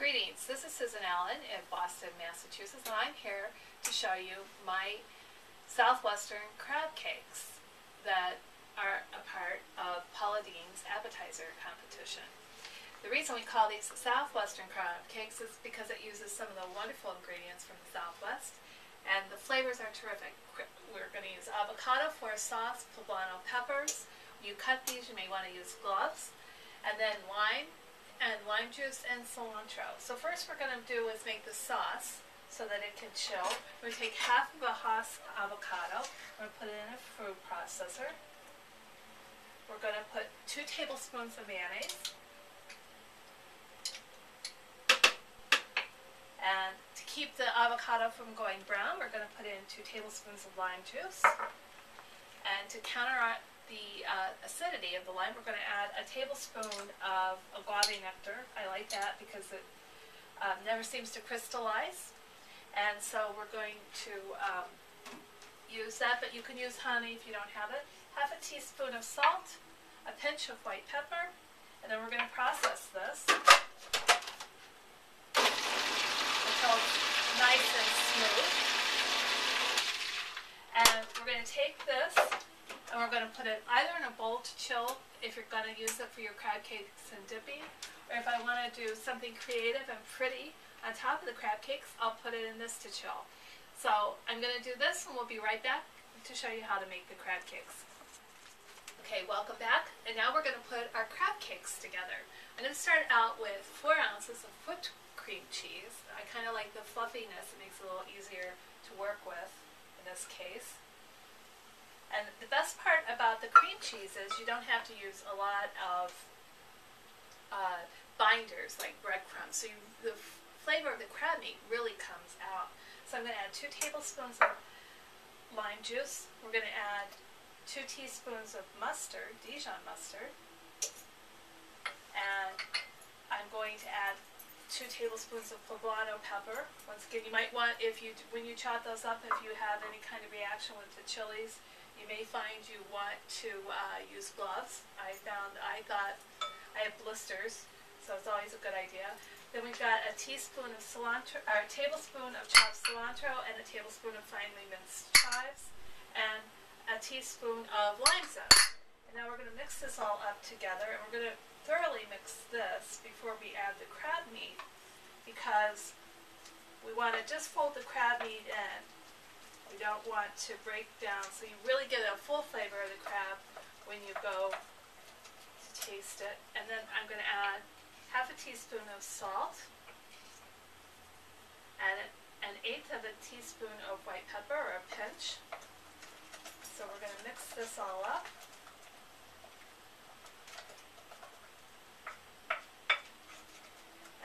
Greetings, this is Susan Allen in Boston, Massachusetts, and I'm here to show you my Southwestern Crabcakes that are a part of Paula Deen's appetizer competition. The reason we call these Southwestern Crabcakes is because it uses some of the wonderful ingredients from the Southwest, and the flavors are terrific. We're going to use avocado for a sauce, poblano peppers. When you cut these, you may want to use gloves, and then lime juice and cilantro. So first we're going to do is make the sauce so that it can chill. We're going to take half of a Hass avocado. We're going to put it in a food processor. We're going to put 2 tablespoons of mayonnaise. And to keep the avocado from going brown, we're going to put in 2 tablespoons of lime juice. And to counteract the acidity of the lime, we're going to add a tablespoon of agave nectar. I like that because it never seems to crystallize. And so we're going to use that, but you can use honey if you don't have it. Half a teaspoon of salt, a pinch of white pepper, and then we're going to process this until it's nice and smooth. And we're going to take this and we're going to put it either in a bowl to chill if you're going to use it for your crab cakes and dipping, or if I want to do something creative and pretty on top of the crab cakes, I'll put it in this to chill. So I'm going to do this and we'll be right back to show you how to make the crab cakes. Okay, welcome back. And now we're going to put our crab cakes together. I'm going to start out with 4 ounces of whipped cream cheese. I kind of like the fluffiness. It makes it a little easier to work with in this case. And the best part about the cream cheese is you don't have to use a lot of binders like breadcrumbs. So the flavor of the crab meat really comes out. So I'm going to add 2 tablespoons of lime juice. We're going to add 2 teaspoons of mustard, Dijon mustard. And I'm going to add 2 tablespoons of poblano pepper. Once again, you might want, when you chop those up, if you have any kind of reaction with the chilies, you may find you want to use gloves. I thought I have blisters, so it's always a good idea. Then we've got a teaspoon of cilantro, or a tablespoon of chopped cilantro, and a tablespoon of finely minced chives, and a teaspoon of lime zest. And now we're going to mix this all up together, and we're going to thoroughly mix this before we add the crab meat, because we want to just fold the crab meat in. We don't want to break down, so you really get a full flavor of the crab when you go to taste it. And then I'm going to add half a teaspoon of salt and 1/8 of a teaspoon of white pepper, or a pinch. So we're going to mix this all up.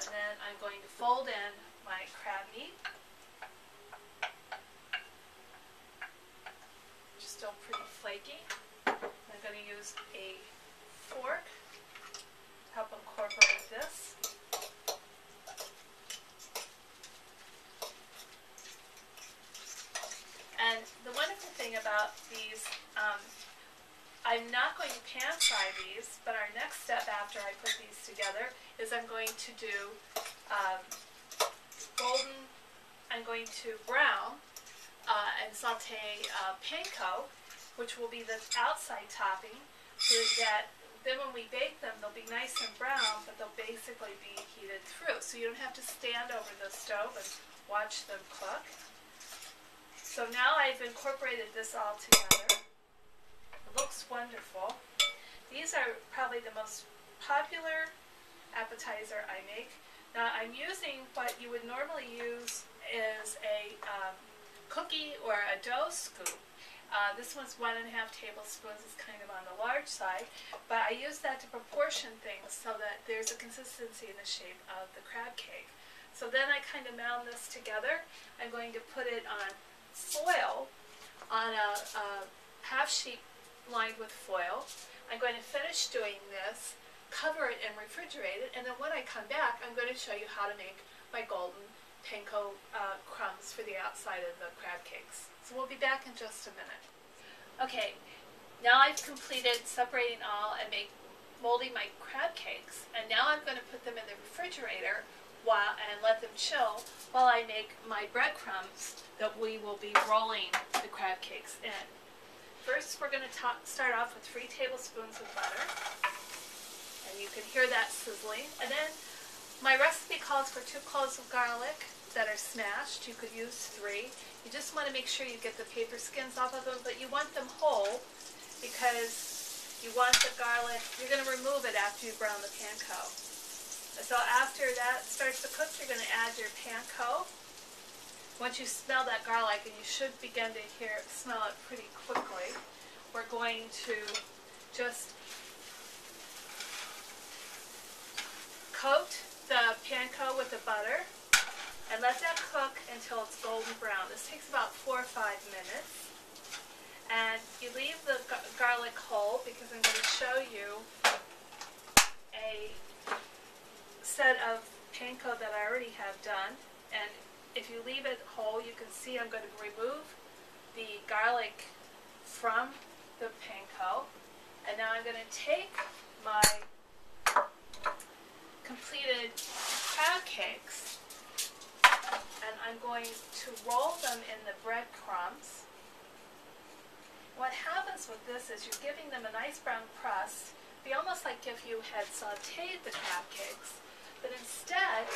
And then I'm going to fold in my crab meat. Still pretty flaky. I'm going to use a fork to help incorporate this. And the wonderful thing about these, I'm not going to pan fry these, but our next step after I put these together is I'm going to do I'm going to brown and saute panko, which will be the outside topping, so that then when we bake them, they'll be nice and brown, but they'll basically be heated through. So you don't have to stand over the stove and watch them cook. So now I've incorporated this all together. It looks wonderful. These are probably the most popular appetizer I make. Now I'm using what you would normally use is a cookie or a dough scoop. This one's 1.5 tablespoons. It's kind of on the large side, but I use that to proportion things so that there's a consistency in the shape of the crab cake. So then I kind of mound this together. I'm going to put it on foil, on a half sheet lined with foil. I'm going to finish doing this, cover it and refrigerate it, and then when I come back, I'm going to show you how to make my golden panko crumbs for the outside of the crab cakes. So we'll be back in just a minute. Okay, now I've completed separating all and molding my crab cakes, and now I'm going to put them in the refrigerator and let them chill while I make my breadcrumbs that we will be rolling the crab cakes in. First, we're going to start off with 3 tablespoons of butter, and you can hear that sizzling. And then my recipe calls for 2 cloves of garlic that are smashed. You could use 3. You just want to make sure you get the paper skins off of them, but you want them whole because you want the garlic. You're going to remove it after you brown the panko. So after that starts to cook, you're going to add your panko. Once you smell that garlic, and you should begin to smell it pretty quickly, we're going to just coat the panko with the butter and let that cook until it's golden brown. This takes about 4 or 5 minutes. And you leave the garlic whole because I'm going to show you a set of panko that I already have done. And if you leave it whole, you can see I'm going to remove the garlic from the panko. And now I'm going to take my completed crab cakes and I'm going to roll them in the breadcrumbs. What happens with this is you're giving them a nice brown crust. It'd be almost like if you had sauteed the crab cakes, but instead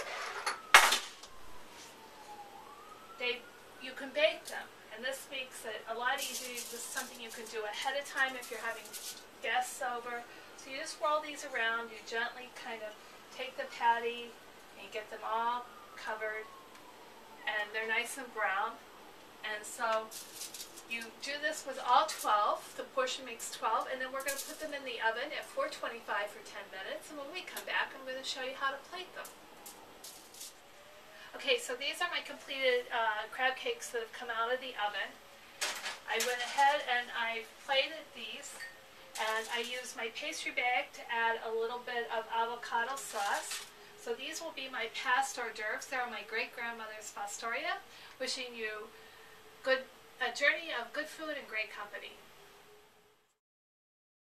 you can bake them. And this makes it a lot easier. This is something you can do ahead of time if you're having guests over. So you just roll these around, you gently kind of take the patty and get them all covered, and they're nice and brown. And so you do this with all 12, the portion makes 12, and then we're going to put them in the oven at 425 for 10 minutes, and when we come back I'm going to show you how to plate them. Okay, so these are my completed crab cakes that have come out of the oven. I went ahead and I plated these, and I used my pastry bag to add a little bit of avocado sauce. So these will be my past hors d'oeuvres. They are my great-grandmother's pastoria. Wishing you a journey of good food and great company.